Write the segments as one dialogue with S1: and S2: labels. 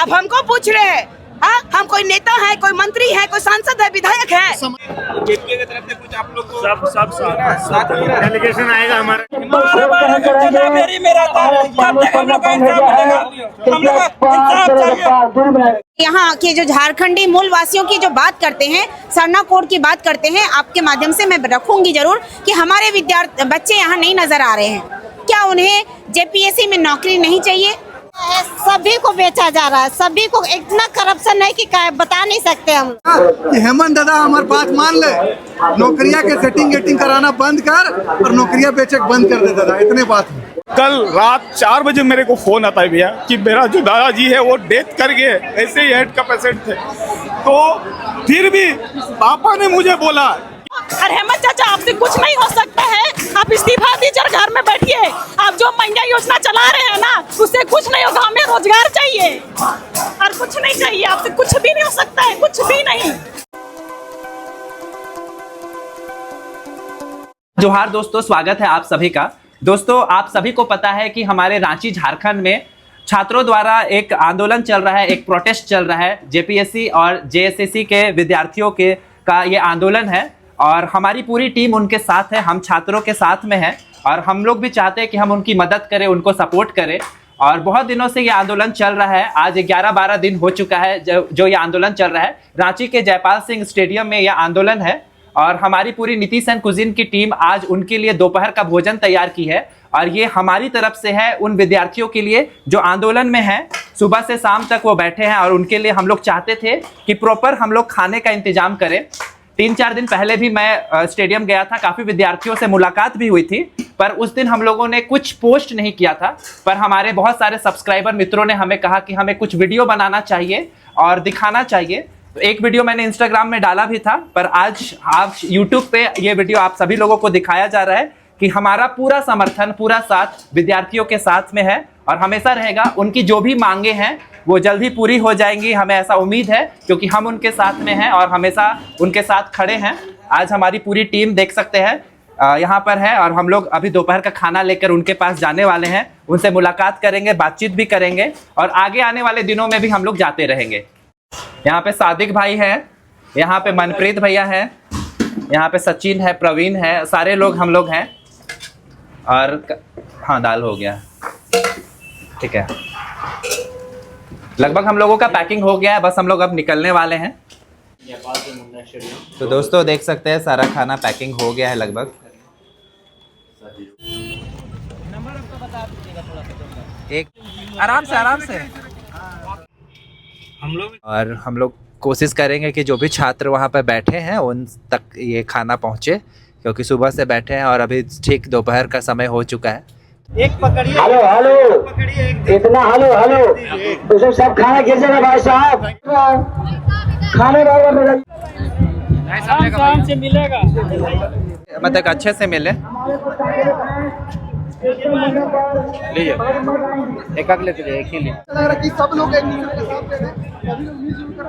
S1: अब हमको पूछ रहे हैं। हाँ, हम कोई नेता है, कोई मंत्री है, कोई सांसद है, विधायक है।
S2: जेपीए की तरफ से कुछ आप लोग को
S3: सब साथ डेलीगेशन आएगा हमारा।
S1: यहाँ के जो झारखंडी मूल वासियों की जो बात करते हैं, सरना कोड की बात करते हैं, आपके माध्यम से मैं रखूंगी जरूर कि हमारे विद्यार्थी बच्चे यहाँ नहीं नजर आ रहे हैं। क्या उन्हें जेपीएससी में नौकरी नहीं चाहिए?
S4: सभी को बेचा जा रहा है, सभी को। इतना करप्शन है कि बता नहीं सकते हम।
S5: हेमंत दादा हमारी बात मान ले, नौकरिया के सेटिंग कराना बंद कर और नौकरिया बेचे बंद कर दे दादा, इतने बात है।
S2: कल रात 4 बजे मेरे को फोन आता है भैया कि मेरा जो दादाजी है वो डेथ कर गए, ऐसे ही हेड का पेशेंट थे। तो फिर भी पापा ने मुझे बोला,
S6: अरे हेमंत चाचा आपसे कुछ नहीं हो सकता है, आप इस्तीफा दीजिए और घर में बैठिए। आप जो महंगा योजना चला रहे हैं ना, उससे कुछ नहीं होगा। हमें रोजगार चाहिए और कुछ नहीं चाहिए, आपसे कुछ भी नहीं हो सकता है, कुछ भी नहीं।
S7: जोहार दोस्तों, स्वागत है आप सभी का। दोस्तों, आप सभी को पता है कि हमारे रांची झारखंड में छात्रों द्वारा एक आंदोलन चल रहा है, एक प्रोटेस्ट चल रहा है। जेपीएससी और जेएसएससी के विद्यार्थियों के का ये आंदोलन है और हमारी पूरी टीम उनके साथ है, हम छात्रों के साथ में हैं और हम लोग भी चाहते हैं कि हम उनकी मदद करें, उनको सपोर्ट करें। और बहुत दिनों से ये आंदोलन चल रहा है, आज 11-12 दिन हो चुका है जो ये आंदोलन चल रहा है। रांची के जयपाल सिंह स्टेडियम में यह आंदोलन है और हमारी पूरी नीतीश एंड कुजिन की टीम आज उनके लिए दोपहर का भोजन तैयार की है और ये हमारी तरफ से है उन विद्यार्थियों के लिए जो आंदोलन में हैं। सुबह से शाम तक वो बैठे हैं और उनके लिए हम लोग चाहते थे कि प्रॉपर हम लोग खाने का इंतजाम करें। 3-4 दिन पहले भी मैं स्टेडियम गया था, काफ़ी विद्यार्थियों से मुलाकात भी हुई थी, पर उस दिन हम लोगों ने कुछ पोस्ट नहीं किया था। पर हमारे बहुत सारे सब्सक्राइबर मित्रों ने हमें कहा कि हमें कुछ वीडियो बनाना चाहिए और दिखाना चाहिए। तो एक वीडियो मैंने इंस्टाग्राम में डाला भी था, पर आज यूट्यूब पे ये वीडियो आप सभी लोगों को दिखाया जा रहा है कि हमारा पूरा समर्थन, पूरा साथ विद्यार्थियों के साथ में है और हमेशा रहेगा। उनकी जो भी मांगे हैं वो जल्द ही पूरी हो जाएंगी, हमें ऐसा उम्मीद है, क्योंकि हम उनके साथ में हैं और हमेशा उनके साथ खड़े हैं। आज हमारी पूरी टीम देख सकते हैं यहाँ पर है और हम लोग अभी दोपहर का खाना लेकर उनके पास जाने वाले हैं, उनसे मुलाकात करेंगे, बातचीत भी करेंगे और आगे आने वाले दिनों में भी हम लोग जाते रहेंगे। यहाँ पे सादिक भाई हैं, यहाँ पे मनप्रीत भैया हैं, यहाँ पे सचिन है, प्रवीण है, सारे लोग हम लोग हैं। और हाँ, दाल हो गया, ठीक है। लगभग हम लोगों का पैकिंग हो गया है, बस हम लोग अब निकलने वाले हैं। तो दोस्तों देख सकते हैं सारा खाना पैकिंग हो गया है लगभग। एक आराम से हम लोग कोशिश करेंगे कि जो भी छात्र वहाँ पर बैठे हैं उन तक ये खाना पहुँचे, क्योंकि सुबह से बैठे हैं और अभी ठीक दोपहर का समय हो चुका है।
S3: एक पकड़िए,
S8: हेलो इतना हेलो तो सब खाना गिर जाएगा भाई साहब, खाने
S3: आराम से मिलेगा,
S7: मतलब अच्छे से मिले। लीजिए एक लेते एक ही लिए।
S5: लग रहा कि सब लोग एक दूसरे के साथ हैं, सभी लोग मिलजुल कर।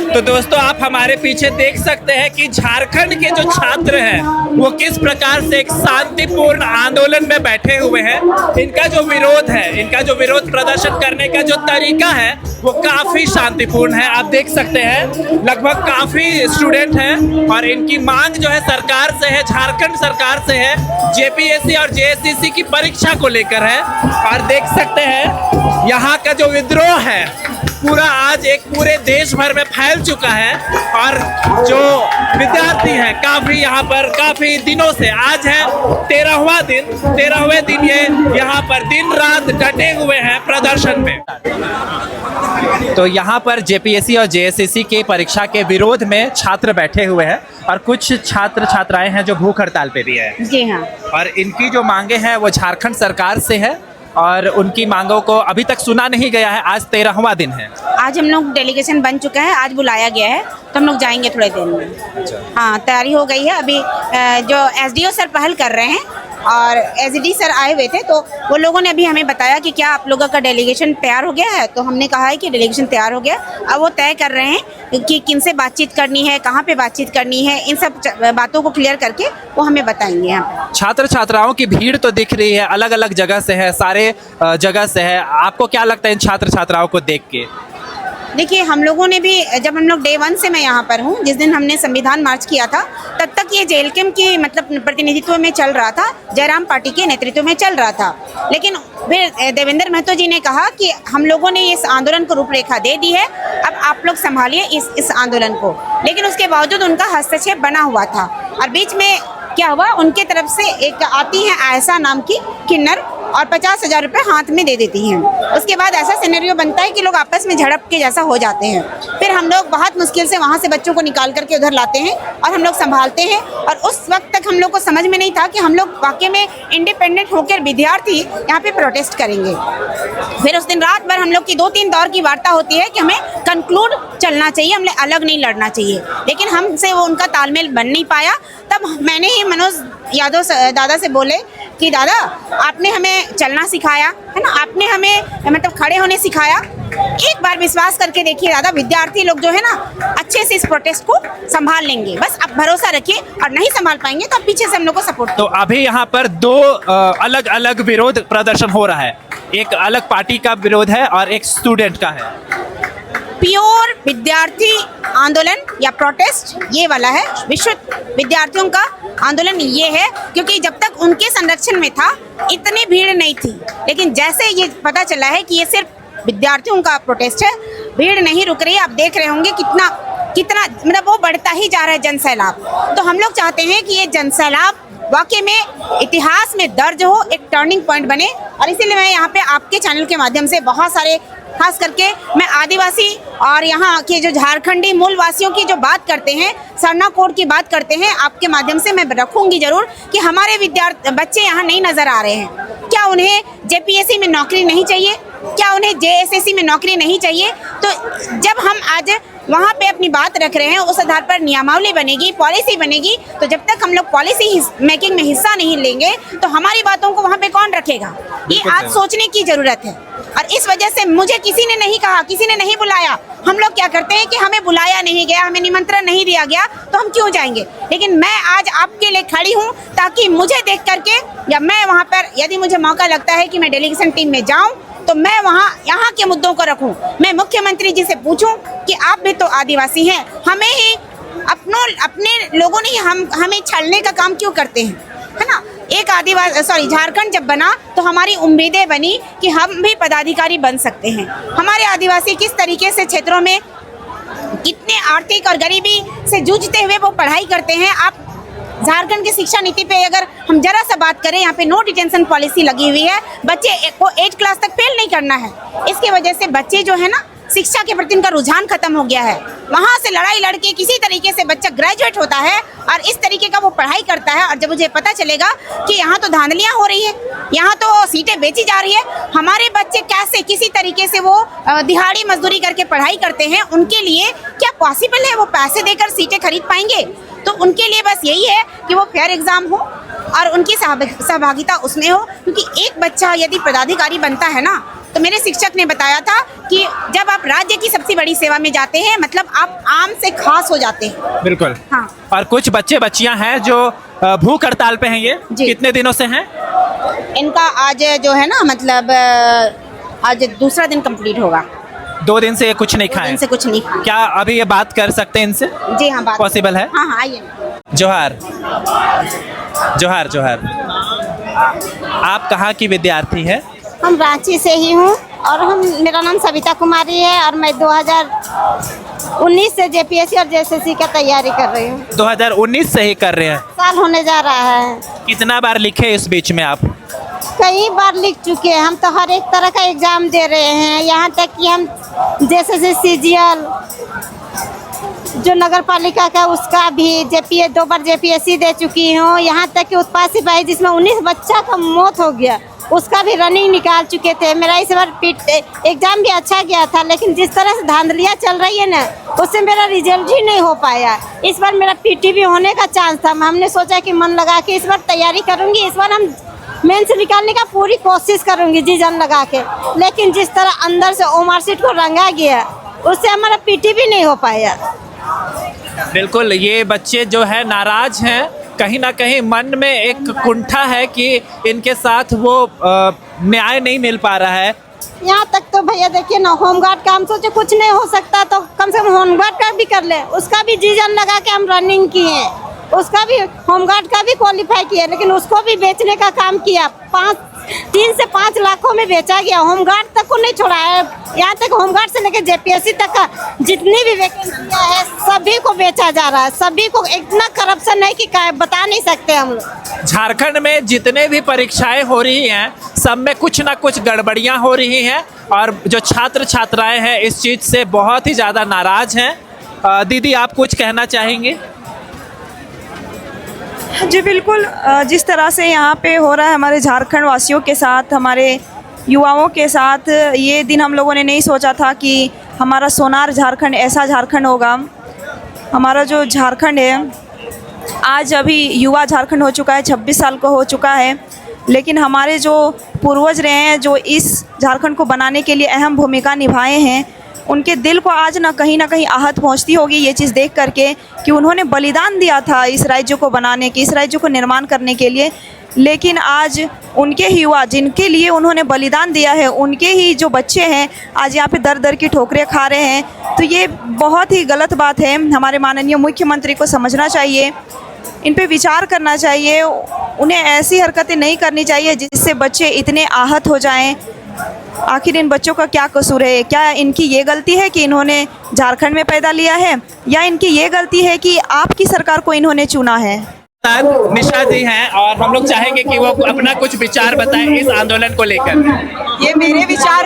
S7: तो दोस्तों आप हमारे पीछे देख सकते हैं कि झारखंड के जो छात्र हैं वो किस प्रकार से एक शांतिपूर्ण आंदोलन में बैठे हुए हैं। इनका जो विरोध है, इनका जो विरोध प्रदर्शन करने का जो तरीका है वो काफी शांतिपूर्ण है। आप देख सकते हैं लगभग काफी स्टूडेंट हैं और इनकी मांग जो है सरकार से है, झारखंड सरकार से है, जेपीएससी और जेएसएससी की परीक्षा को लेकर है। और देख सकते हैं यहाँ का जो विद्रोह है पूरा आज एक पूरे देश भर में फैल चुका है और जो विद्यार्थी हैं काफी यहाँ पर काफी दिनों से, आज है 13वें दिन ये यहाँ पर दिन रात डटे हुए हैं प्रदर्शन में। तो यहाँ पर जेपीएससी और जेएसएससी के परीक्षा के विरोध में छात्र बैठे हुए हैं और कुछ छात्र छात्राएं हैं जो भूख हड़ताल पे भी है।
S1: जी हाँ।
S7: और इनकी जो मांगे हैं वो झारखंड सरकार से है और उनकी मांगों को अभी तक सुना नहीं गया है। आज 13वां दिन है।
S1: आज हम लोग डेलीगेशन बन चुका है, आज बुलाया गया है तो हम लोग जाएंगे थोड़े देर में। हाँ, तैयारी हो गई है। अभी जो एसडीओ सर पहल कर रहे हैं और एसडी सर आए हुए थे, तो वो लोगों ने अभी हमें बताया कि क्या आप लोगों का डेलीगेशन तैयार हो गया है। तो हमने कहा है कि डेलीगेशन तैयार हो गया। अब वो तय कर रहे हैं कि किन से बातचीत करनी है, कहाँ पे बातचीत करनी है, इन सब बातों को क्लियर करके वो हमें बताएंगे। यहाँ
S7: छात्र छात्राओं की भीड़ तो दिख रही है, अलग अलग जगह से है, सारे जगह से है। आपको क्या लगता है इन छात्र छात्राओं को देख के?
S1: देखिए, हम लोगों ने भी, जब हम लोग डे 1 से मैं यहाँ पर हूँ, जिस दिन हमने संविधान मार्च किया था, तब तक ये जेएलकेएम की मतलब प्रतिनिधित्व में चल रहा था, जयराम पार्टी के नेतृत्व में चल रहा था। लेकिन फिर देवेंद्र महतो जी ने कहा कि हम लोगों ने इस आंदोलन को रूपरेखा दे दी है, अब आप लोग संभालिए इस आंदोलन को। लेकिन उसके बावजूद उनका हस्तक्षेप बना हुआ था। और बीच में क्या हुआ, उनके तरफ से एक आती है आयशा नाम की किन्नर और 50,000 रुपये हाथ में दे देती हैं। उसके बाद ऐसा सिनेरियो बनता है कि लोग आपस में झड़प के जैसा हो जाते हैं। फिर हम लोग बहुत मुश्किल से वहाँ से बच्चों को निकाल करके उधर लाते हैं और हम लोग संभालते हैं। और उस वक्त तक हम लोग को समझ में नहीं था कि हम लोग वाकई में इंडिपेंडेंट होकर विद्यार्थी यहाँ पे प्रोटेस्ट करेंगे। फिर उस दिन रात भर हम लोग की 2-3 दौर की वार्ता होती है कि हमें कंक्लूड चलना चाहिए, हमें अलग नहीं लड़ना चाहिए। लेकिन हमसे वो उनका तालमेल बन नहीं पाया। तब मैंने ही मनोज यादव दादा से बोले कि दादा, आपने हमें चलना सिखाया है ना, आपने हमें मतलब खड़े होने सिखाया। एक बार विश्वास करके देखिए दादा, विद्यार्थी लोग जो है ना अच्छे से इस प्रोटेस्ट को संभाल लेंगे। बस आप भरोसा रखिए, और नहीं संभाल पाएंगे तो आप पीछे से हम लोग को सपोर्ट।
S7: तो अभी यहाँ पर 2 अलग अलग विरोध प्रदर्शन हो रहा है। एक अलग पार्टी का विरोध है और एक स्टूडेंट का है।
S1: प्योर विद्यार्थी आंदोलन या प्रोटेस्ट ये वाला है, विश्व विद्यार्थियों का आंदोलन ये है। क्योंकि जब तक उनके संरक्षण में था इतनी भीड़ नहीं थी, लेकिन जैसे ये पता चला है कि ये सिर्फ विद्यार्थियों का प्रोटेस्ट है, भीड़ नहीं रुक रही। आप देख रहे होंगे कितना मतलब वो बढ़ता ही जा रहा है जन सैलाब। तो हम लोग चाहते हैं कि ये जन सैलाब वाकई में इतिहास में दर्ज हो, एक टर्निंग पॉइंट बने। और इसीलिए मैं यहाँ पे आपके चैनल के माध्यम से बहुत सारे, खास करके मैं आदिवासी और यहाँ के जो झारखंडी मूल वासियों की जो बात करते हैं, सरना कोड की बात करते हैं, आपके माध्यम से मैं रखूँगी ज़रूर कि हमारे बच्चे यहाँ नहीं नज़र आ रहे हैं। क्या उन्हें जेपीएससी में नौकरी नहीं चाहिए? क्या उन्हें जेएसएससी में नौकरी नहीं चाहिए? तो जब हम आज वहाँ पे अपनी बात रख रहे हैं, उस आधार पर नियमावली बनेगी, पॉलिसी बनेगी। तो जब तक हम लोग पॉलिसी मेकिंग में हिस्सा नहीं लेंगे तो हमारी बातों को वहाँ पे कौन रखेगा? ये आज सोचने की ज़रूरत है। और इस वजह से मुझे किसी ने नहीं कहा, किसी ने नहीं बुलाया। हम लोग क्या करते हैं कि हमें बुलाया नहीं गया, हमें निमंत्रण नहीं दिया गया, तो हम क्यों जाएंगे? लेकिन मैं आज आपके लिए खड़ी हूँ ताकि मुझे देख करके, या मैं वहाँ पर यदि मुझे मौका लगता है कि मैं डेलीगेशन टीम में जाऊँ, तो मैं वहाँ यहाँ के मुद्दों को रखूं। मैं मुख्यमंत्री जी से पूछूं कि आप भी तो आदिवासी हैं, हमें ही अपने लोगों ने हमें छलने का काम क्यों करते हैं, है ना? एक झारखंड जब बना तो हमारी उम्मीदें बनी कि हम भी पदाधिकारी बन सकते हैं। हमारे आदिवासी किस तरीके से क्षेत्रों में कितने आर्थिक और गरीबी से जूझते हुए वो पढ़ाई करते हैं। आप झारखंड की शिक्षा नीति पे अगर हम जरा सा बात करें, यहाँ पे नो डिटेंशन पॉलिसी लगी हुई है, बच्चे को 8 क्लास तक फेल नहीं करना है। इसकी वजह से बच्चे जो है ना, शिक्षा के प्रति उनका रुझान खत्म हो गया है। वहाँ से लड़ाई लड़के किसी तरीके से बच्चा ग्रेजुएट होता है और इस तरीके का वो पढ़ाई करता है। और जब मुझे पता चलेगा कि यहाँ तो धांधलियाँ हो रही है, यहाँ तो सीटें बेची जा रही है, हमारे बच्चे कैसे किसी तरीके से वो दिहाड़ी मजदूरी करके पढ़ाई करते हैं, उनके लिए क्या पॉसिबल है वो पैसे देकर सीटें खरीद पाएंगे? तो उनके लिए बस यही है कि वो फेयर एग्जाम हो और उनकी सहभागिता उसमें हो। क्योंकि एक बच्चा यदि पदाधिकारी बनता है ना, तो मेरे शिक्षक ने बताया था कि जब आप राज्य की सबसे बड़ी सेवा में जाते हैं, मतलब आप आम से खास हो जाते हैं।
S7: बिल्कुल,
S1: हाँ।
S7: और कुछ बच्चे बच्चियां हैं जो भूख हड़ताल पे हैं। ये कितने दिनों से हैं?
S1: इनका आज जो है ना, मतलब आज दूसरा दिन कंप्लीट होगा।
S7: 2 दिन से कुछ नहीं खाए?
S1: इनसे कुछ नहीं खाया।
S7: क्या अभी ये बात कर सकते हैं इनसे?
S1: जी हाँ, बात
S7: पॉसिबल है?
S1: हाँ, आइए।
S7: जोहार जोहार जोहार। आप कहाँ की विद्यार्थी है?
S4: हम रांची से ही हूँ और मेरा नाम सविता कुमारी है और मैं 2019 से जेपीएससी और जेएसएससी का तैयारी कर रही हूँ।
S7: 2019 से ही कर रहे हैं?
S4: साल होने जा रहा है।
S7: कितना बार लिखे इस बीच में आप?
S4: कई बार लिख चुके हैं। हम तो हर एक तरह का एग्जाम दे रहे हैं, यहाँ तक कि हम जेएसएससी सीजीएल जो नगर पालिका का उसका भी 2 बार जेपीएससी दे चुकी हूँ। यहाँ तक कि उत्पाद सिपाही जिसमें 19 बच्चा का मौत हो गया, उसका भी रनिंग निकाल चुके थे। मेरा इस बार एग्जाम भी अच्छा गया था, लेकिन जिस तरह से धांधलियाँ चल रही है ना, उससे मेरा रिजल्ट ही नहीं हो पाया। इस बार मेरा पीटी भी होने का चांस था। हमने सोचा कि मन लगा के इस बार तैयारी करूँगी, इस बार हम मेंस निकालने का पूरी कोशिश करूँगी जी जान लगा के, लेकिन जिस तरह अंदर से ओमआर सीट को रंगा गया, उससे हमारा पीटी भी नहीं हो पाया।
S7: बिल्कुल, ये बच्चे जो है नाराज हैं, कहीं ना कहीं मन में एक कुंठा है कि इनके साथ वो न्याय नहीं मिल पा रहा है।
S4: यहाँ तक तो भैया देखिए ना, होमगार्ड का हम सोचे कुछ नहीं हो सकता तो कम से कम होमगार्ड का भी कर ले, उसका भी जी जान लगा के हम रनिंग किए, उसका भी होमगार्ड का भी क्वालिफाई किया, लेकिन उसको भी बेचने का काम किया। 3 से 5 लाखों में बेचा गया। होमगार्ड तक को नहीं छोड़ा है। यहाँ तक होमगार्ड से लेकर जेपीएससी तक का जितनी भी वैकेंसियाँ है सभी को बेचा जा रहा है। सभी को, इतना करप्शन है कि बता नहीं सकते हम लोग।
S7: झारखंड में जितने भी परीक्षाएं हो रही हैं, सब में कुछ ना कुछ गड़बड़ियां हो रही हैं और जो छात्र छात्राएं हैं इस चीज़ से बहुत ही ज़्यादा नाराज हैं। दीदी, आप कुछ कहना चाहेंगे?
S9: जी बिल्कुल, जिस तरह से यहाँ पे हो रहा है हमारे झारखंड वासियों के साथ, हमारे युवाओं के साथ, ये दिन हम लोगों ने नहीं सोचा था कि हमारा सोनार झारखंड ऐसा झारखंड होगा। हमारा जो झारखंड है आज अभी युवा झारखंड हो चुका है, 26 साल का हो चुका है, लेकिन हमारे जो पूर्वज रहे हैं, जो इस झारखंड को बनाने के लिए अहम भूमिका निभाए हैं, उनके दिल को आज ना कहीं आहत पहुंचती होगी ये चीज़ देख करके कि उन्होंने बलिदान दिया था इस राज्य को बनाने के, इस राज्य को निर्माण करने के लिए, लेकिन आज उनके ही युवा जिनके लिए उन्होंने बलिदान दिया है, उनके ही जो बच्चे हैं आज यहाँ पे दर दर की ठोकरें खा रहे हैं। तो ये बहुत ही गलत बात है। हमारे माननीय मुख्यमंत्री को समझना चाहिए, इन पे विचार करना चाहिए, उन्हें ऐसी हरकतें नहीं करनी चाहिए जिससे बच्चे इतने आहत हो जाएं। आखिर इन बच्चों का क्या कसूर है? क्या इनकी ये गलती है कि इन्होंने झारखंड में पैदा लिया है, या इनकी ये गलती है कि आपकी सरकार को इन्होंने चुना है?
S7: निशा जी हैं और हम लोग चाहेंगे कि वो अपना कुछ विचार बताएं इस आंदोलन को लेकर।
S1: ये मेरे विचार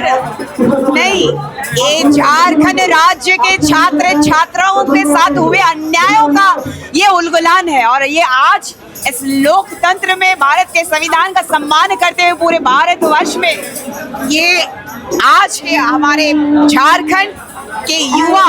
S1: नहीं, ये झारखंड राज्य के छात्र छात्राओं के साथ हुए अन्यायों का ये उलगुलान है। और ये आज इस लोकतंत्र में भारत के संविधान का सम्मान करते हुए पूरे भारतवर्ष में ये आज के हमारे झारखंड के युवा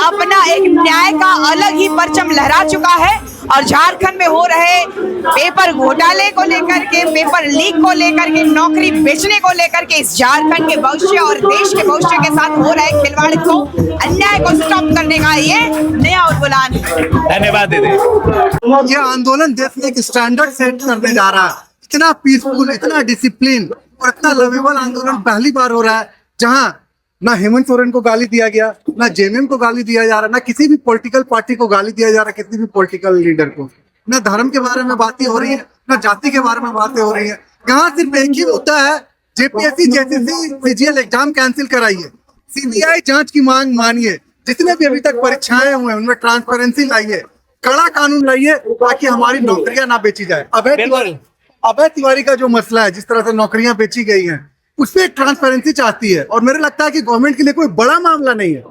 S1: अपना एक न्याय का अलग ही परचम लहरा चुका है। और झारखंड में हो रहे पेपर घोटाले को लेकर के, पेपर लीक को लेकर के, नौकरी बेचने को लेकर के, इस झारखंड के भविष्य और देश के भविष्य के साथ हो रहे खिलवाड़ को, अन्याय को स्टॉप करने का ये नया उद्बोधन है।
S7: धन्यवाद दीदी।
S5: ये आंदोलन देश में एक स्टैंडर्ड सेट करने जा रहा है। इतना पीसफुल, इतना डिसिप्लिन और इतना लवेबल आंदोलन पहली बार हो रहा है, जहाँ ना हेमंत सोरेन को गाली दिया गया, ना जेएमएम को गाली दिया जा रहा, ना किसी भी पॉलिटिकल पार्टी को गाली दिया जा रहा, किसी भी पॉलिटिकल लीडर को, ना धर्म के बारे में बातें हो रही है, ना जाति के बारे में बातें हो रही है। यहाँ सिर्फ एक ही मुद्दा है, JPSC JCC CGL exam cancel कराइए, सीबीआई जांच की मांग मानिए, जितने भी अभी तक परीक्षाएं हुए उनमें ट्रांसपेरेंसी लाइए, कड़ा कानून लाइए ताकि हमारी नौकरियां ना बेची जाए। अभय तिवारी का जो मसला है, जिस तरह से नौकरियां बेची गई हैं, उसमें ट्रांसपेरेंसी चाहती है और मेरे लगता है कि गवर्नमेंट के लिए कोई बड़ा मामला नहीं है।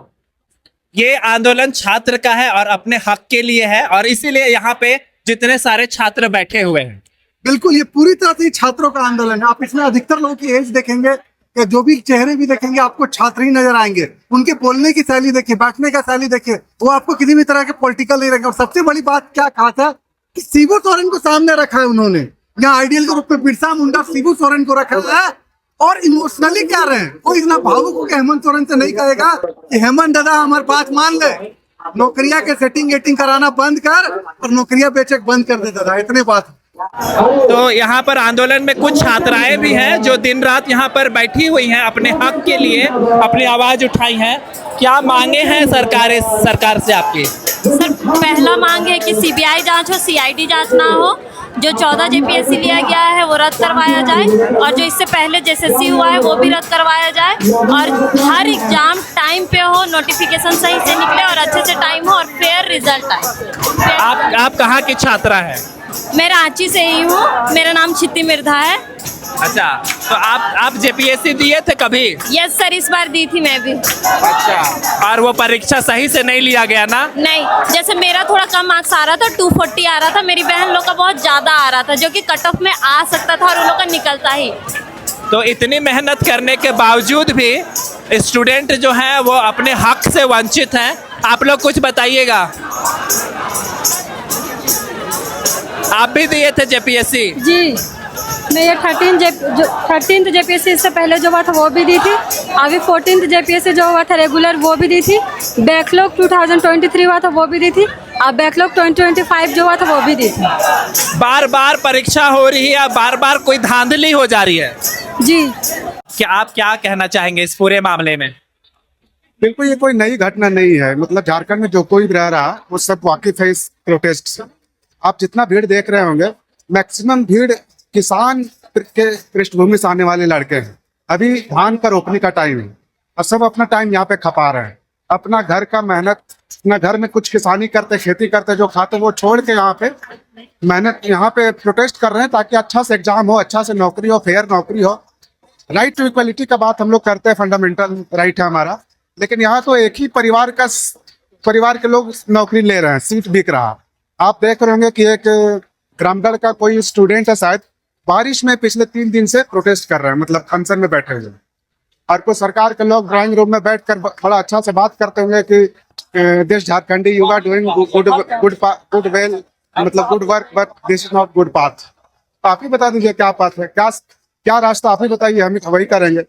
S7: ये आंदोलन छात्र का है और अपने हक के लिए है और इसीलिए यहाँ पे जितने सारे छात्र बैठे हुए हैं।
S5: बिल्कुल, ये पूरी तरह से छात्रों का आंदोलन है। आप इसमें अधिकतर लोगों की एज देखेंगे या जो भी चेहरे भी देखेंगे आपको छात्र ही नजर आएंगे। उनके बोलने की शैली देखिए, बैठने का शैली देखिए, वो आपको किसी भी तरह के पॉलिटिकल नहीं रहेंगे। और सबसे बड़ी बात क्या खास है कि शिबू सोरेन को सामने रखा है उन्होंने, यहाँ आइडियल के रूप में बिरसा मुंडा शिबू सोरेन को रखा है और इमोशनली कह रहे हैं। कोई इतना भावुक होकर हेमंत सोरेन से नहीं कहेगा कि हेमंत दादा हमारी बात मान ले, नौकरियां के सेटिंग गेटिंग कराना बंद कर और नौकरियां बेचक बंद कर दे दादा, इतने बात।
S7: तो यहाँ पर आंदोलन में कुछ छात्राएं भी हैं जो दिन रात यहाँ पर बैठी हुई हैं, अपने हक के लिए अपनी आवाज उठाई है। क्या मांगे हैं सरकार से आपकी?
S10: सर, पहला मांग है कि सीबीआई जांच हो, सीआईडी जांच ना हो। जो 14 जेपीएससी लिया गया है वो रद्द करवाया जाए और जो इससे पहले जेएसएससी हुआ है वो भी रद्द करवाया जाए और हर एग्जाम टाइम पे हो, नोटिफिकेशन सही से निकले और अच्छे से टाइम हो और फेयर रिजल्ट आए।
S7: आप कहाँ की छात्रा है?
S10: मैं रांची से ही हूँ, मेरा नाम क्षिति मिर्धा है।
S7: अच्छा, तो आप जेपीएससी दिए थे कभी?
S10: यस सर, इस बार दी थी मैं भी।
S7: अच्छा, और वो परीक्षा सही से नहीं लिया गया ना?
S10: नहीं, जैसे मेरा थोड़ा कम मार्क्स आ रहा था, 240 आ रहा था, मेरी बहन लोग का बहुत ज़्यादा आ रहा था, जो कि कट ऑफ में आ सकता था और उन लोग का निकलता ही।
S7: तो इतनी मेहनत करने के बावजूद भी स्टूडेंट जो हैं वो अपने हक से वंचित हैं। आप लोग कुछ बताइएगा। आप भी दिए थे जेपीएससी?
S11: जी, मैं ये 13th जेपीएससी इससे पहले जो हुआ था वो भी दी थी। अभी 14th जेपीएससी जो हुआ था रेगुलर वो भी दी थी। बैकलॉग 2023 हुआ था वो भी दी थी। अब बैकलॉग 2025 जो हुआ था वो भी दी थी।
S7: बार बार परीक्षा हो रही है, बार बार कोई धांधली हो जा रही है
S11: जी।
S7: क्या आप क्या कहना चाहेंगे इस पूरे मामले में?
S5: बिल्कुल ये कोई नई घटना नहीं है। मतलब झारखंड में जो कोई भी रह रहा वो सब वाकिफ है इस प्रोटेस्ट से। आप जितना भीड़ देख रहे होंगे, मैक्सिमम भीड़ किसान के पृष्ठभूमि से आने वाले लड़के हैं। अभी धान का रोपने का टाइम है और सब अपना टाइम यहाँ पे खपा रहे हैं। अपना घर का मेहनत, अपना घर में कुछ किसानी करते, खेती करते, जो खाते वो छोड़ के यहाँ पे मेहनत, यहाँ पे प्रोटेस्ट कर रहे हैं ताकि अच्छा से एग्जाम हो, अच्छा से नौकरी हो, फेयर नौकरी हो। राइट टू इक्वलिटी का बात हम लोग करते हैं, फंडामेंटल राइट है हमारा। लेकिन यहाँ तो एक ही परिवार के लोग नौकरी ले रहे हैं, सीट बिक रहा। आप देख रहे होंगे कि एक रामगढ़ का कोई स्टूडेंट है शायद, बारिश में पिछले 3 दिन से प्रोटेस्ट कर रहे हैं, मतलब अनशन में बैठे हुए। और कोई सरकार के लोग ड्राइंग रूम में बैठकर बड़ा अच्छा से बात करते होंगे कि this Jharkhandi you are doing good well, मतलब good work, but this is not good path. आप ही बता दीजिए क्या पाथ है, क्या रास्ता, आप ही बताइए, हम वही करेंगे।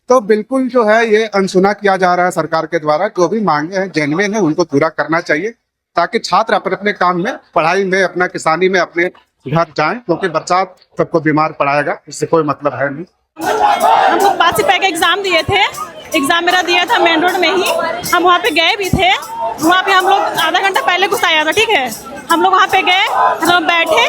S5: तो बिल्कुल जो है ये अनसुना किया जा रहा है सरकार के द्वारा। जो भी मांगे हैं जेन्युइन है, उनको पूरा करना चाहिए ताकि छात्र अपने अपने काम में, पढ़ाई में, अपना किसानी में अपने घर जाएं, क्योंकि बरसात सबको बीमार पड़ाएगा, इससे कोई मतलब है नहीं।
S6: हम लोग 5 सिपाही का एग्ज़ाम दिए थे। एग्ज़ाम मेरा दिया था मेन रोड में ही। हम वहाँ पे गए भी थे। वहाँ पे हम लोग आधा घंटा पहले कुछ आया था, ठीक है। हम लोग वहाँ पे गए, हम बैठे,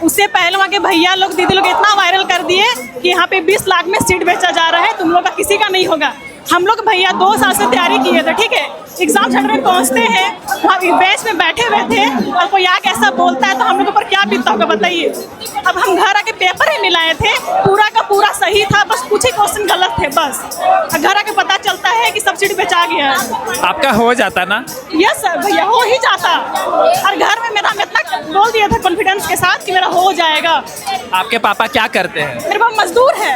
S6: उससे पहले वहाँ के भैया लोग, दीदी लोग इतना वायरल कर दिए कि यहाँ पे 20 लाख में सीट बेचा जा रहा है, तुम लोग का किसी का नहीं होगा। हम लोग भैया 2 साल से तैयारी किए थे, ठीक है। एग्जाम सेंटर में पहुँचते हैं, वहाँ बेंच में बैठे हुए थे और कोई आके ऐसा बोलता है तो हम लोग ऊपर क्या बीतता होगा बताइए। अब हम घर आके पेपर ही मिलाए थे, पूरा का पूरा सही था, बस कुछ ही क्वेश्चन गलत थे बस। घर आके पता चलता है कि सब्सिडी बेचा गया है।
S7: आपका हो जाता ना?
S6: यस सर, भैया हो ही जाता। और घर में मेरा इतना बोल दिया था कॉन्फिडेंस के साथ कि मेरा हो जाएगा।
S7: आपके पापा क्या करते हैं?
S6: मेरे पापा मजदूर है।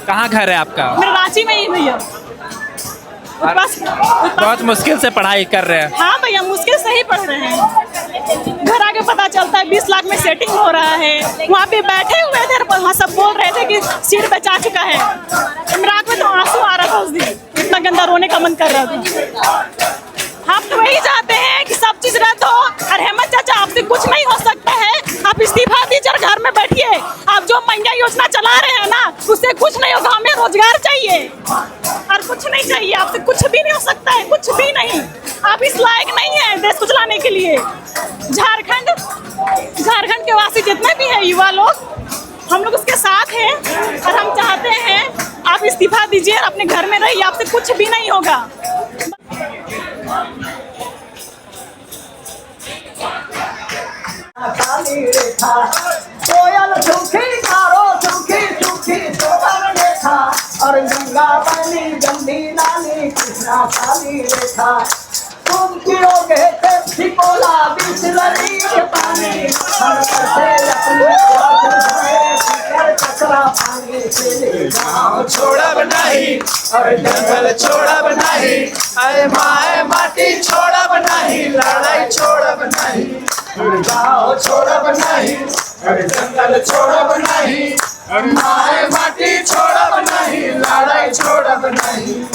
S7: कहाँ घर है आपका?
S6: मेरा रांची में ही भैया।
S7: बहुत मुश्किल से पढ़ाई कर रहे हैं।
S6: हाँ भैया, मुश्किल से ही पढ़ रहे हैं। घर आके पता चलता है 20 लाख में सेटिंग हो रहा है। वहाँ पे बैठे हुए थे, वहाँ सब बोल रहे थे कि सीट बेचा चुका है। मेरे आँख में तो आंसू आ रहा था उस दिन, इतना गंदा रोने का मन कर रहा था। हम तो वही चाहते हैं कि सब चीज रद्द हो। और हेमंत चाचा, आपसे कुछ नहीं हो सकता है, आप इस्तीफा दीजिए और घर में बैठिए। आप जो महंगा योजना चला रहे हैं ना, उससे कुछ नहीं होगा। हमें रोजगार चाहिए और कुछ नहीं चाहिए। आपसे कुछ भी नहीं हो सकता है, कुछ भी नहीं। आप इस लायक नहीं है देश को चलाने के लिए। झारखंड के वासी जितने भी हैं युवा लोग, हम लोग उसके साथ हैं और हम चाहते हैं आप इस्तीफा दीजिए और अपने घर में रहिए। आपसे कुछ भी नहीं होगा।
S8: कोयल सुखी कारो सुखी सुखी सोबर रेखा और गंगा बनी गंदी नाली कृष्णा काली रेखा। तुम पियोगे ठिकोला बिसलरी के पानी, हम कैसे अपने कचरा पानी से ले गाँव
S12: छोड़ब नहीं और जंगल छोड़ब नहीं, अरे माए माटी छोड़ब नहीं, लड़ाई छोड़ब नहीं, गाँव छोड़ब नहीं, अरे जंगल छोड़ब नहीं, माए माटी छोड़ब नहीं, लड़ाई छोड़ब नहीं।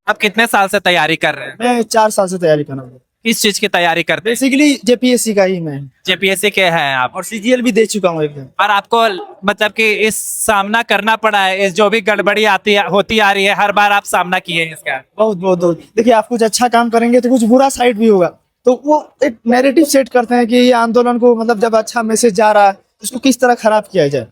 S7: आप कितने साल से तैयारी कर रहे हैं?
S13: मैं 4 साल से तैयारी कर रहा हूँ।
S7: किस चीज की तैयारी करते हैं?
S13: बेसिकली जेपीएससी का ही मैं।
S7: जेपीएससी के हैं आप?
S13: और सीजीएल भी दे चुका हूँ एकदम।
S7: और आपको मतलब कि इस सामना करना पड़ा है, इस जो भी गड़बड़ी होती आ रही है, हर बार आप सामना किए हैं इसका?
S13: बहुत। देखिए, आप कुछ अच्छा काम करेंगे तो कुछ बुरा साइड भी होगा, तो वो एक नैरेटिव सेट करते हैं कि ये आंदोलन को, मतलब जब अच्छा मैसेज जा रहा है उसको किस तरह खराब किया जाए।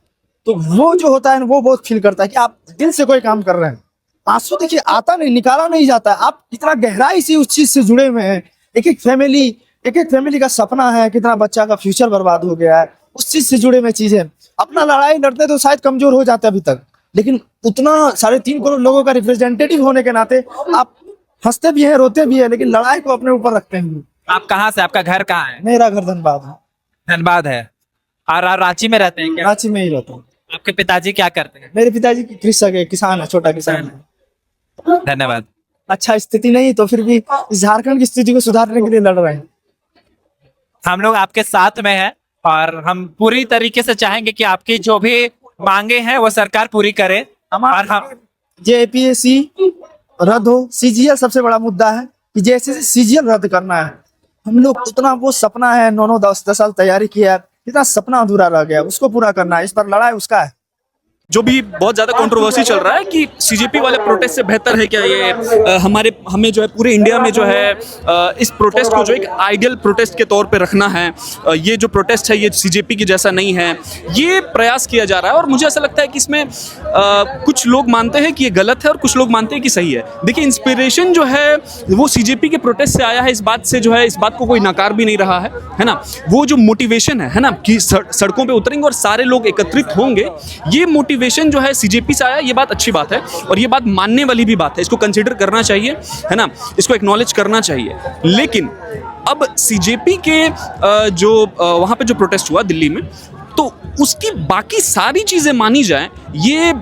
S13: तो वो जो होता है वो बहुत फील करता है कि आप दिल से कोई काम कर रहे हैं। आंसू देखिए आता नहीं, निकाला नहीं जाता है। आप कितना गहराई से उस चीज से जुड़े हुए हैं। एक एक फैमिली का सपना है, कितना बच्चा का फ्यूचर बर्बाद हो गया है, उस चीज से जुड़े हुए चीजें। अपना लड़ाई लड़ते तो शायद कमजोर हो जाते अभी तक, लेकिन उतना 3.5 करोड़ लोगों का रिप्रेजेंटेटिव होने के नाते आप हंसते भी हैं, रोते भी हैं, लेकिन लड़ाई को अपने ऊपर रखते हैं।
S7: आप कहाँ से, आपका घर कहाँ है?
S13: मेरा घर धनबाद है।
S7: धनबाद है। और रांची में रहते हैं क्या?
S13: रांची में ही रहता हूँ।
S7: आपके पिताजी क्या करते हैं?
S13: मेरे पिताजी कृषक है, किसान है, छोटा किसान है।
S7: धन्यवाद।
S13: अच्छा स्थिति नहीं तो फिर भी झारखंड की स्थिति को सुधारने के लिए लड़ रहे हैं।
S7: हम लोग आपके साथ में हैं और हम पूरी तरीके से चाहेंगे कि आपकी जो भी मांगे हैं वो सरकार पूरी करे। और हम
S13: JPSC रद्द हो, CGL सबसे बड़ा मुद्दा है कि जैसे CGL रद्द करना है। हम लोग उतना वो सपना है 9-10 साल तैयारी किया, इतना सपना अधूरा रह गया, उसको पूरा करना है। इस पर लड़ाई उसका है।
S14: जो भी बहुत ज़्यादा कंट्रोवर्सी चल रहा है कि CJP वाले प्रोटेस्ट से बेहतर है क्या ये हमें जो है पूरे इंडिया में जो है इस प्रोटेस्ट को जो एक आइडियल प्रोटेस्ट के तौर पे रखना है। ये जो प्रोटेस्ट है ये CJP की जैसा नहीं है, ये प्रयास किया जा रहा है। और मुझे ऐसा लगता है कि इसमें कुछ लोग मानते हैं कि ये गलत है और कुछ लोग मानते हैं कि सही है। देखिए इंस्पिरेशन जो है वो CJP के प्रोटेस्ट से आया है, इस बात से जो है इस बात को कोई नकार भी नहीं रहा है ना। वो जो मोटिवेशन है ना कि सड़कों पर उतरेंगे और सारे लोग एकत्रित होंगे, ये मोटिवेशन जो है CJP से आया, ये बात अच्छी बात है और ये बात मानने वाली भी बात है। इसको कंसीडर करना चाहिए, है ना, इसको एक्नॉलेज करना चाहिए। लेकिन अब CJP के जो वहाँ पे जो प्रोटेस्ट हुआ दिल्ली में, तो उसकी बाकी सारी चीजें मानी जाए ये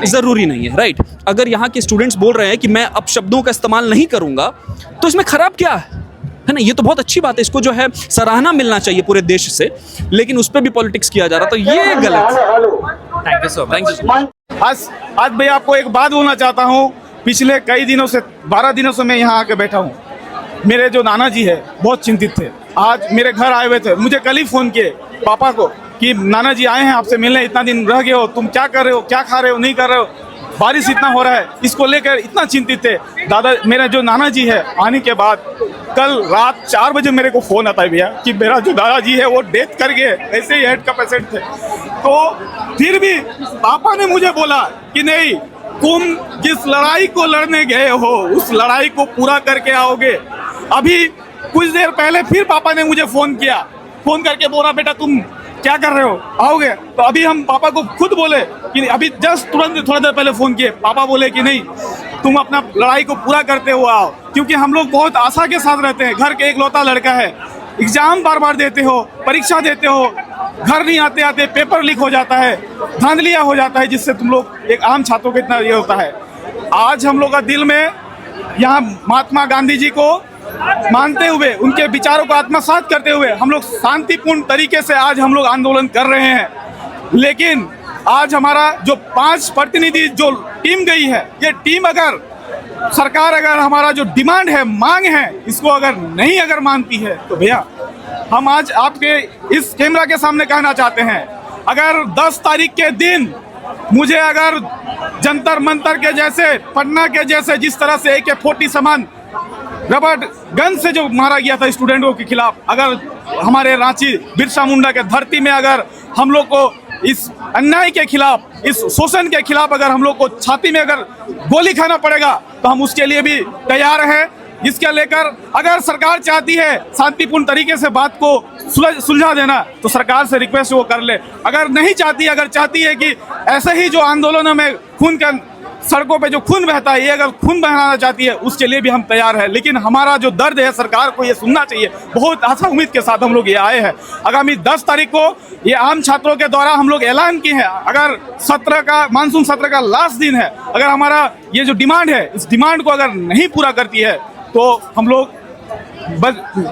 S14: जरूरी नहीं है, राइट। अगर यहाँ के स्टूडेंट्स बोल रहे हैं कि मैं अब शब्दों का इस्तेमाल नहीं करूंगा, तो इसमें खराब क्या है ना। ये तो बहुत अच्छी बात है, इसको जो है सराहना मिलना चाहिए पूरे देश से, लेकिन उस पर भी पॉलिटिक्स किया जा रहा, तो ये गलत है। Thank you so much.
S2: आज भैया आपको एक बात बोलना चाहता हूँ। पिछले कई दिनों से 12 दिनों से मैं यहाँ आके बैठा हूँ। मेरे जो नाना जी है बहुत चिंतित थे, आज मेरे घर आए हुए थे। मुझे कल ही फोन किए पापा को कि नाना जी आए हैं आपसे मिलने, इतना दिन रह गए हो, तुम क्या कर रहे हो, क्या खा रहे हो, नहीं कर रहे हो, बारिश इतना हो रहा है, इसको लेकर इतना चिंतित थे। दादा मेरे जो नाना जी है आने के बाद कल रात 4 बजे मेरे को फोन आता है भैया कि मेरा जो दादाजी है वो डेथ कर गए, ऐसे ही हार्ट का पेशेंट थे। तो फिर भी पापा ने मुझे बोला कि नहीं, तुम जिस लड़ाई को लड़ने गए हो उस लड़ाई को पूरा करके आओगे। अभी कुछ देर पहले फिर पापा ने मुझे फोन किया, फोन करके बोला बेटा तुम क्या कर रहे हो, आओगे। तो अभी हम पापा को खुद बोले कि अभी जस्ट तुरंत थोड़ा देर पहले फोन किए, पापा बोले कि नहीं तुम अपना लड़ाई को पूरा करते हुए आओ, क्योंकि हम लोग बहुत आशा के साथ रहते हैं। घर के इकलौता लड़का है, एग्जाम बार बार देते हो, परीक्षा देते हो, घर नहीं आते आते पेपर लीक हो जाता है, धांधलिया हो जाता है, जिससे तुम लोग एक आम छात्रों को इतना ये होता है। आज हम लोग का दिल में यहाँ महात्मा गांधी जी को मानते हुए, उनके विचारों को आत्मसात करते हुए हम लोग शांतिपूर्ण तरीके से आज हम लोग आंदोलन कर रहे हैं। लेकिन आज हमारा जो 5 प्रतिनिधि जो टीम गई है, ये टीम अगर सरकार अगर हमारा जो डिमांड है, मांग है, इसको अगर नहीं अगर मानती है, तो भैया हम आज आपके इस कैमरा के सामने कहना चाहते हैं, अगर 10 तारीख के दिन मुझे अगर जंतर मंतर के जैसे, पटना के जैसे जिस तरह से AK-40 समान रबर गन से जो मारा गया था स्टूडेंटों के खिलाफ, अगर हमारे रांची बिरसा मुंडा के धरती में अगर हम लोग को इस अन्याय के खिलाफ, इस शोषण के खिलाफ अगर हम लोग को छाती में अगर गोली खाना पड़ेगा, तो हम उसके लिए भी तैयार हैं। इसके लेकर अगर सरकार चाहती है शांतिपूर्ण तरीके से बात को सुलझा देना, तो सरकार से रिक्वेस्ट वो कर ले। अगर नहीं चाहती, अगर चाहती है कि ऐसे ही जो आंदोलनों में खून का, सड़कों पे जो खून बहता है, ये अगर खून बहाना चाहती है, उसके लिए भी हम तैयार हैं। लेकिन हमारा जो दर्द है सरकार को ये सुनना चाहिए। बहुत आशा उम्मीद के साथ हम लोग ये आए हैं। आगामी 10 तारीख को ये आम छात्रों के द्वारा हम लोग ऐलान किए हैं, अगर सत्र का, मानसून सत्र का लास्ट दिन है, अगर हमारा ये जो डिमांड है, इस डिमांड को अगर नहीं पूरा करती है, तो हम लोग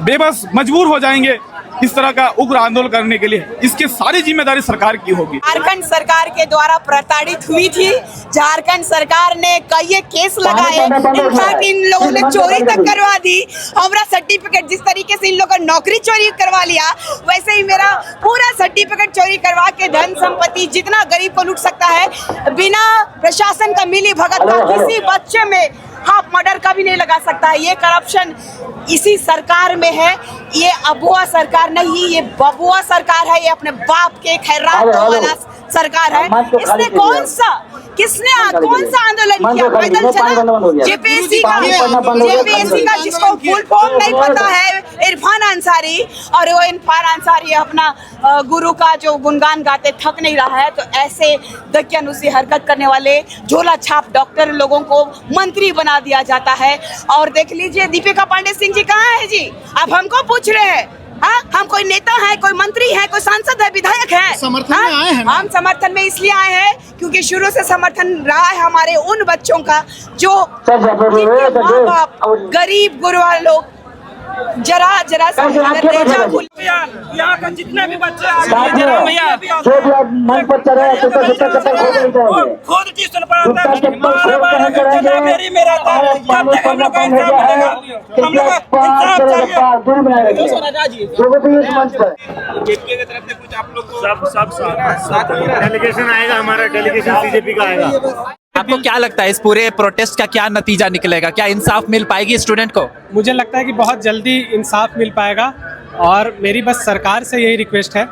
S2: बेबस मजबूर हो जाएंगे इस तरह का उग्र आंदोलन करने के लिए। इसकी सारी जिम्मेदारी सरकार की होगी।
S6: झारखंड सरकार के द्वारा प्रताड़ित हुई थी। झारखंड सरकार ने कई केस लगाए, इनफैक्ट इन लोगों ने चोरी तक करवा दी। हमारा सर्टिफिकेट, जिस तरीके से इन लोगों ने नौकरी चोरी करवा लिया, वैसे ही मेरा पूरा सर्टिफिकेट चोरी करवा के धन संपत्ति जितना गरीब को लूट सकता है, बिना प्रशासन का मिली भगत का किसी बच्चे में हाफ मर्डर का भी नहीं लगा सकता है। ये करप्शन इसी सरकार में है। ये अबुआ सरकार नहीं, ये बबुआ सरकार है। ये अपने बाप के खैरात वाला सरकार है। इसने कौन सा
S1: किसने कौन सा आंदोलन किया? पैदल चला? जेपीएससी का जिसको फुल फॉर्म नहीं पता है, इरफान अंसारी, और वो इरफान अंसारी अपना गुरु का जो गुणगान गाते थक नहीं रहा है, तो ऐसे दकियानुसी हरकत करने वाले झोला छाप डॉक्टर लोगों को मंत्री बना दिया जाता है। और देख लीजिए दीपिका पांडे सिंह जी कहाँ है जी? आप हमको पूछ रहे हैं? हाँ, हम कोई नेता है, कोई मंत्री है, कोई सांसद है, विधायक है?
S13: समर्थन में आए हैं ना?
S1: हम समर्थन में इसलिए आए हैं क्योंकि शुरू से समर्थन रहा है हमारे उन बच्चों का जो जिनके माँ बाप गरीब गुरबा लोग जरा
S3: यहाँ का जितने भी बच्चे खुद ट्यूशन पढ़ाता है, मेरी में रहता है, कब तक हम लोग का इंसाफ मिलेगा? हम लोग को इंसाफ चाहिए।
S2: जेपीए की तरफ से कुछ आप लोग को
S3: सब डेलीगेशन आएगा, हमारा डेलीगेशन सीजेपी का आएगा।
S7: आपको क्या लगता है इस पूरे प्रोटेस्ट का क्या नतीजा निकलेगा? क्या इंसाफ मिल पाएगी स्टूडेंट को?
S15: मुझे लगता है कि बहुत जल्दी इंसाफ मिल पाएगा, और मेरी बस सरकार से यही रिक्वेस्ट है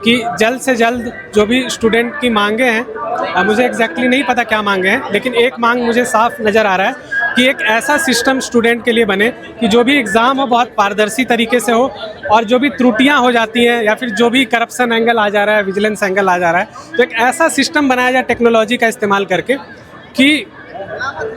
S15: कि जल्द से जल्द जो भी स्टूडेंट की मांगे हैं, मुझे एग्जैक्टली नहीं पता क्या मांगे हैं, लेकिन एक मांग मुझे साफ नज़र आ रहा है कि एक ऐसा सिस्टम स्टूडेंट के लिए बने कि जो भी एग्ज़ाम हो बहुत पारदर्शी तरीके से हो, और जो भी त्रुटियां हो जाती हैं या फिर जो भी करप्शन एंगल आ जा रहा है, विजिलेंस एंगल आ जा रहा है, तो एक ऐसा सिस्टम बनाया जाए टेक्नोलॉजी का इस्तेमाल करके कि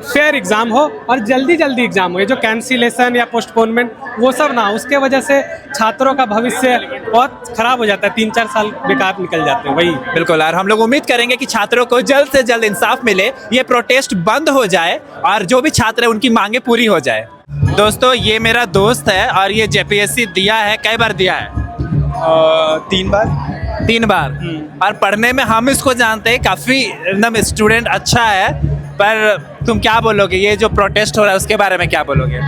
S15: फेयर एग्ज़ाम हो और जल्दी एग्ज़ाम हो। ये जो कैंसिलेशन या पोस्टपोनमेंट वो सब ना, उसके वजह से छात्रों का भविष्य बहुत खराब हो जाता है, 3-4 साल बेकार निकल जाते हैं। वही
S7: बिल्कुल, और हम लोग उम्मीद करेंगे कि छात्रों को जल्द से जल्द इंसाफ मिले, ये प्रोटेस्ट बंद हो जाए और जो भी छात्र है उनकी मांगे पूरी हो जाए। दोस्तों, ये मेरा दोस्त है और ये जेपीएससी दिया है, कई बार दिया है? 3 बार। और पढ़ने में हम इसको जानते हैं, काफ़ी एकदम स्टूडेंट अच्छा है, पर तुम क्या बोलोगे? ये जो प्रोटेस्ट हो रहा है उसके बारे में क्या बोलोगे?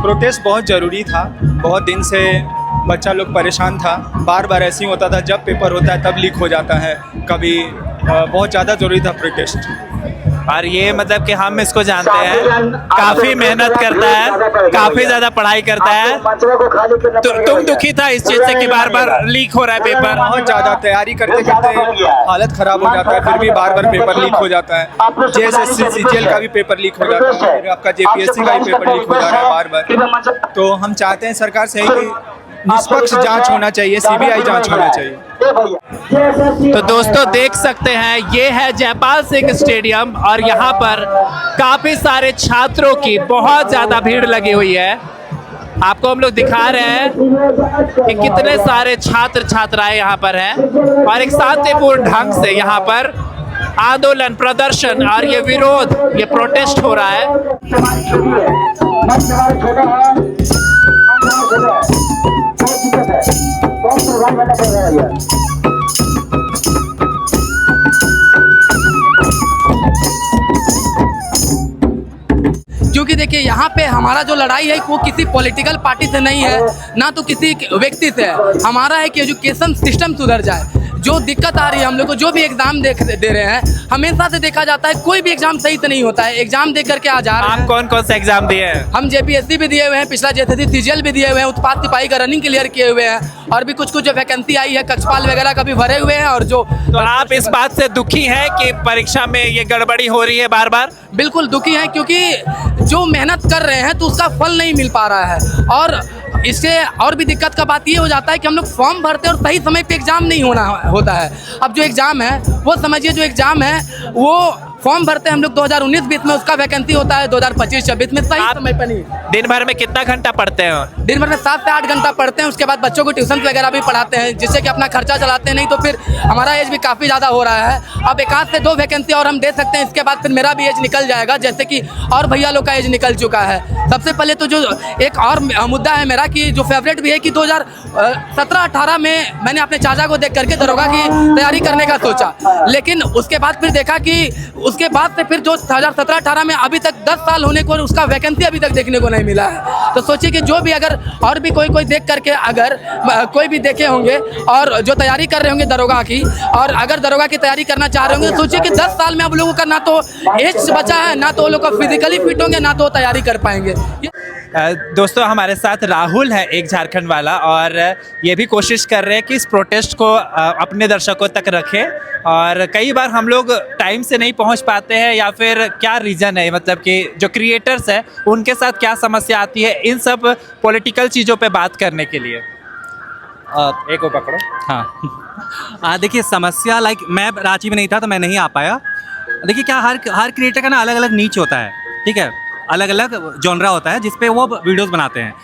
S16: प्रोटेस्ट बहुत ज़रूरी था, बहुत दिन से बच्चा लोग परेशान था, बार बार ऐसे ही होता था, जब पेपर होता है तब लीक हो जाता है, कभी बहुत ज़्यादा ज़रूरी था प्रोटेस्ट।
S7: और ये मतलब कि हम इसको जानते हैं, काफ़ी मेहनत करता है, काफ़ी ज़्यादा पढ़ाई करता है, तो तुम दुखी था इस चीज़ से कि बार बार लीक हो रहा है पेपर?
S16: बहुत ज़्यादा तैयारी करते करते हालत ख़राब हो जाता है, फिर भी बार बार पेपर लीक हो जाता है। जेएसएससी सीजीएल का भी पेपर लीक हो जाता है, फिर आपका जेपीएससी का भी पेपर लीक हो जा रहा है बार बार। तो हम चाहते हैं सरकार से कि निष्पक्ष जांच होना चाहिए, सीबीआई जांच होना चाहिए।
S7: तो दोस्तों, देख सकते हैं ये है जयपाल सिंह स्टेडियम, और यहाँ पर काफ़ी सारे छात्रों की बहुत ज़्यादा भीड़ लगी हुई है। आपको हम लोग दिखा रहे हैं कि कितने सारे छात्र छात्राएं यहाँ पर हैं, और एक शांतिपूर्ण ढंग से यहाँ पर आंदोलन, प्रदर्शन और ये विरोध, ये प्रोटेस्ट हो रहा है।
S17: क्योंकि देखिए यहाँ पे हमारा जो लड़ाई है वो किसी पॉलिटिकल पार्टी से नहीं है, ना तो किसी व्यक्ति से है। हमारा है कि एजुकेशन सिस्टम सुधर जाए। जो दिक्कत आ रही है हम लोग को, जो भी एग्जाम दे रहे हैं, हमेशा से देखा जाता है कोई भी एग्जाम सही से नहीं होता है। एग्जाम दे करके आ जा रहे हैं।
S7: आप कौन कौन सा एग्जाम दिए हैं?
S17: हम जेपीएससी भी दिए हुए हैं, पिछला जेएसएससी सीजीएल भी दिए हुए हैं, उत्पाद सिपाही का रनिंग क्लियर किए हुए हैं, और भी कुछ जो वैकेंसी आई है कक्षपाल वगैरह का भी भरे हुए हैं। और जो
S7: तो आप इस बात से दुखी हैं कि परीक्षा में ये गड़बड़ी हो रही है बार बार?
S17: बिल्कुल दुखी हैं, क्योंकि जो मेहनत कर रहे हैं तो उसका फल नहीं मिल पा रहा है। और इससे और भी दिक्कत का बात ये हो जाता है कि हम लोग फॉर्म भरते हैं और सही समय पे एग्जाम नहीं होता है। अब जो एग्जाम है वो समझिए, जो एग्जाम है वो फॉर्म भरते हैं हम लोग 2019-20 में, उसका वैकेंसी होता है 2025-26 में, सही समय पर नहीं।
S7: दिन भर में कितना घंटा पढ़ते हैं?
S17: दिन भर में 7 से 8 घंटा पढ़ते हैं। उसके बाद बच्चों को ट्यूशन वगैरह भी पढ़ाते हैं, जिससे कि अपना खर्चा चलाते हैं, नहीं तो फिर हमारा एज भी काफ़ी ज़्यादा हो रहा है। अब 1 से 2 वैकेंसी और हम दे सकते हैं, इसके बाद फिर मेरा भी एज निकल जाएगा, जैसे कि और भैया लोग का एज निकल चुका है। सबसे पहले तो जो एक और मुद्दा है मेरा, कि जो फेवरेट भी है, कि 2017-18 में मैंने अपने चाचा को देख करके दरोगा की तैयारी करने का सोचा, लेकिन उसके बाद फिर देखा कि उसके बाद से फिर जो 2017-18 में अभी तक 10 साल होने को, उसका वैकेंसी अभी तक देखने को नहीं मिला है। तो सोचिए कि जो भी अगर और भी कोई देख करके, अगर कोई भी देखे होंगे और जो तैयारी कर रहे होंगे दरोगा की, और अगर दरोगा की तैयारी करना चाह रहे होंगे, तो सोचिए कि 10 साल में अब लोगों का ना तो एज बचा है, ना तो वो लोग फिजिकली फिट होंगे, ना तो तैयारी कर पाएंगे।
S7: दोस्तों हमारे साथ राहुल है एक झारखंड वाला, और ये भी कोशिश कर रहे हैं कि इस प्रोटेस्ट को अपने दर्शकों तक रखें। और कई बार हम लोग टाइम से नहीं पहुंच पाते हैं, या फिर क्या रीज़न है, मतलब कि जो क्रिएटर्स हैं उनके साथ क्या समस्या आती है इन सब पॉलिटिकल चीज़ों पे बात करने के लिए। एक को पकड़ो।
S18: हाँ देखिए, समस्या लाइक मैं रांची में नहीं था तो मैं नहीं आ पाया। देखिए क्या, हर क्रिएटर का ना अलग अलग नीच होता है, ठीक है, अलग अलग जॉनरा होता है जिसपे वो वीडियोस बनाते हैं।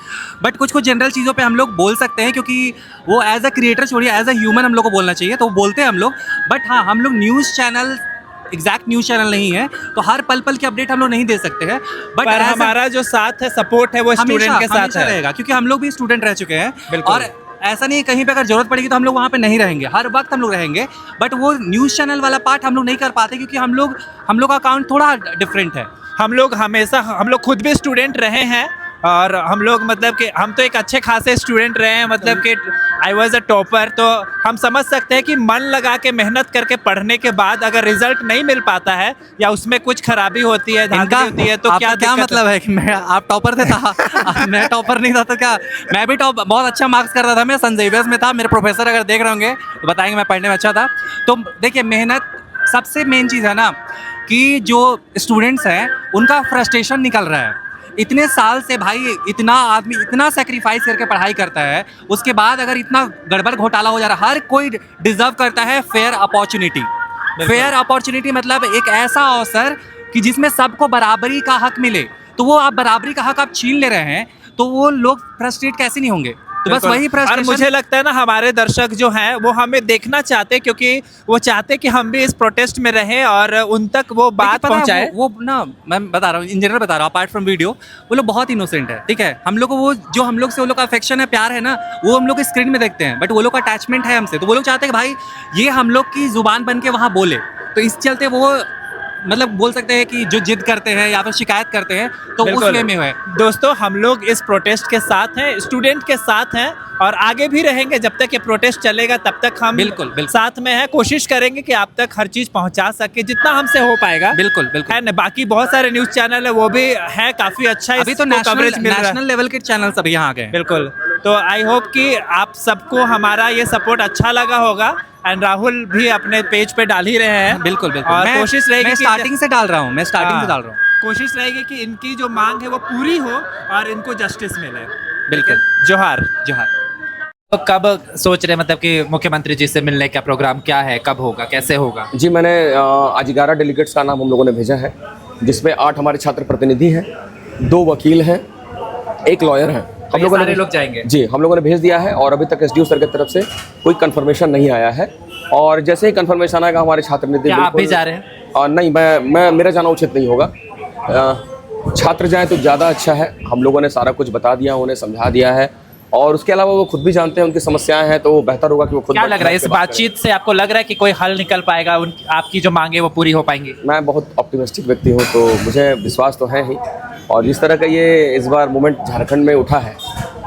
S18: बट कुछ जनरल चीज़ों पे हम लोग बोल सकते हैं, क्योंकि वो एज अ क्रिएटर छोड़िए एज अ ह्यूमन हम लोग को बोलना चाहिए, तो बोलते हैं हम लोग। बट हाँ, हम लोग news channel exact news channel नहीं है, तो हर पल पल की अपडेट हम लोग नहीं दे सकते हैं। बट
S7: हमारा जो साथ है, सपोर्ट है, वो स्टूडेंट के साथ
S18: रहेगा, क्योंकि हम लोग भी स्टूडेंट रह चुके हैं। और ऐसा नहीं है कहीं पे अगर जरूरत पड़ेगी तो हम लोग वहाँ पे नहीं रहेंगे, हर वक्त हम लोग रहेंगे। बट वो न्यूज़ चैनल वाला पार्ट हम लोग नहीं कर पाते, क्योंकि हम लोग का अकाउंट थोड़ा डिफरेंट है।
S7: हम लोग खुद भी स्टूडेंट रहे हैं, और हम लोग मतलब कि हम तो एक अच्छे खासे स्टूडेंट रहे हैं, मतलब कि आई वॉज अ टॉपर। तो हम समझ सकते हैं कि मन लगा के मेहनत करके पढ़ने के बाद अगर रिजल्ट नहीं मिल पाता है या उसमें कुछ खराबी होती है, धांधली होती है, तो क्या
S18: मतलब है कि आप टॉपर थे था मैं टॉपर नहीं था तो क्या, मैं भी बहुत अच्छा मार्क्स करता था। मैं सन जेवियर्स में था, मेरे प्रोफेसर अगर देख रहे होंगे तो बताएंगे मैं पढ़ने में अच्छा था। तो देखिए, मेहनत सबसे मेन चीज़ है ना, कि जो स्टूडेंट्स हैं उनका फ्रस्ट्रेशन निकल रहा है। इतने साल से भाई इतना आदमी इतना सेक्रीफाइस करके पढ़ाई करता है, उसके बाद अगर इतना गड़बड़ घोटाला हो जा रहा है। हर कोई डिजर्व करता है फेयर अपॉर्चुनिटी। फेयर अपॉर्चुनिटी मतलब एक ऐसा अवसर कि जिसमें सबको बराबरी का हक मिले। तो वो आप बराबरी का हक आप छीन ले रहे हैं, तो वो लोग फ्रस्ट्रेट कैसे नहीं होंगे? तो बस वही फ्रस्ट्रेशन।
S7: मुझे लगता है ना, हमारे दर्शक जो हैं वो हमें देखना चाहते, क्योंकि वो चाहते कि हम भी इस प्रोटेस्ट में रहें और उन तक वो बात पहुंचाए।
S18: वो ना, मैं बता रहा हूँ, इन जनरल बता रहा हूँ, अपार्ट फ्रॉम वीडियो, वो लोग बहुत इनोसेंट है, ठीक है। हम लोग को वो जो हम लोग से वो लोग का अफेक्शन है, प्यार है ना, वो हम लोग स्क्रीन में देखते हैं। बट वो लोग का अटैचमेंट है हमसे, तो वो लोग चाहते हैं कि भाई ये हम लोग की जुबान बन के वहाँ बोले। तो इस चलते वो मतलब बोल सकते हैं कि जो जिद करते हैं या फिर शिकायत करते हैं, तो उस वे में है।
S7: दोस्तों, हम लोग इस प्रोटेस्ट के साथ हैं, स्टूडेंट के साथ हैं, और आगे भी रहेंगे जब तक ये प्रोटेस्ट चलेगा, तब तक हम बिल्कुल साथ में हैं। कोशिश करेंगे कि आप तक हर चीज़ पहुंचा सके जितना हमसे हो पाएगा।
S18: बिल्कुल
S7: है ना। बाकी बहुत सारे न्यूज़ चैनल है, वो भी है काफ़ी अच्छा।
S18: अभी तो नेशनल लेवल के चैनल अभी यहाँ आ गए।
S7: बिल्कुल। तो आई होप कि आप सबको हमारा ये सपोर्ट अच्छा लगा होगा। एंड राहुल भी अपने पेज पे डाल ही रहे हैं।
S18: बिल्कुल।
S7: और कोशिश रहेगी,
S18: मैं स्टार्टिंग से डाल रहा हूँ,
S7: कोशिश रहेगी कि इनकी जो मांग है वो पूरी हो और इनको जस्टिस मिले। बिल्कुल। जोहार। तो कब सोच रहे, मतलब कि मुख्यमंत्री जी से मिलने का प्रोग्राम क्या है, कब होगा, कैसे होगा?
S19: जी, मैंने आज 11 डेलीगेट्स का नाम हम लोगों ने भेजा है, जिसमें 8 हमारे छात्र प्रतिनिधि हैं, 2 वकील हैं, 1 लॉयर है।
S7: हम लोग जाएंगे।
S19: जी, हम लोगों ने भेज दिया है, और अभी तक एसडीओ सर की तरफ से कोई कंफर्मेशन नहीं आया है। और जैसे ही कंफर्मेशन आएगा हमारे छात्र प्रतिनिधि।
S7: आप भी जा रहे हैं?
S19: नहीं, मैं मेरा जाना उचित नहीं होगा। छात्र जाएं तो ज़्यादा अच्छा है। हम लोगों ने सारा कुछ बता दिया, उन्हें समझा दिया है, और उसके अलावा वो खुद भी जानते हैं उनकी समस्याएं हैं, तो बेहतर होगा कि वो खुद।
S7: क्या लग रहा है इस बातचीत से, आपको लग रहा है कि कोई हल निकल पाएगा, आपकी जो मांगे वो पूरी हो पाएंगी?
S19: मैं बहुत ऑप्टिमिस्टिक व्यक्ति हूँ, तो मुझे विश्वास तो है ही। और जिस तरह का ये इस बार मूवमेंट झारखंड में उठा है,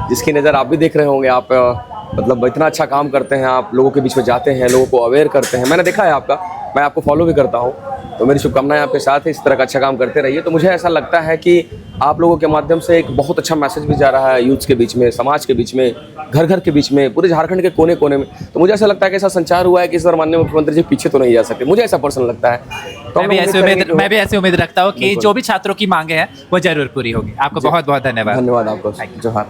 S19: जिसकी नज़र आप भी देख रहे होंगे, आप मतलब इतना अच्छा काम करते हैं, आप लोगों के बीच में जाते हैं, लोगों को अवेयर करते हैं। मैंने देखा है आपका, मैं आपको फॉलो भी करता हूँ, तो मेरी शुभकामनाएं आपके साथ है। इस तरह का अच्छा काम करते रहिए। तो मुझे ऐसा लगता है कि आप लोगों के माध्यम से एक बहुत अच्छा मैसेज भी जा रहा है यूथ के बीच में, समाज के बीच में, घर घर के बीच में, पूरे झारखंड के कोने कोने में। तो मुझे ऐसा लगता है कि ऐसा संचार हुआ है कि इस बार माननीय मुख्यमंत्री जी पीछे तो नहीं जा सकते। मुझे ऐसा पर्सनल लगता है। तो
S7: मैं भी ऐसी उम्मीद रखता हूँ कि जो भी छात्रों की मांगे हैं वो जरूर पूरी होगी। आपको बहुत बहुत धन्यवाद।
S19: धन्यवाद आपको। जोहार।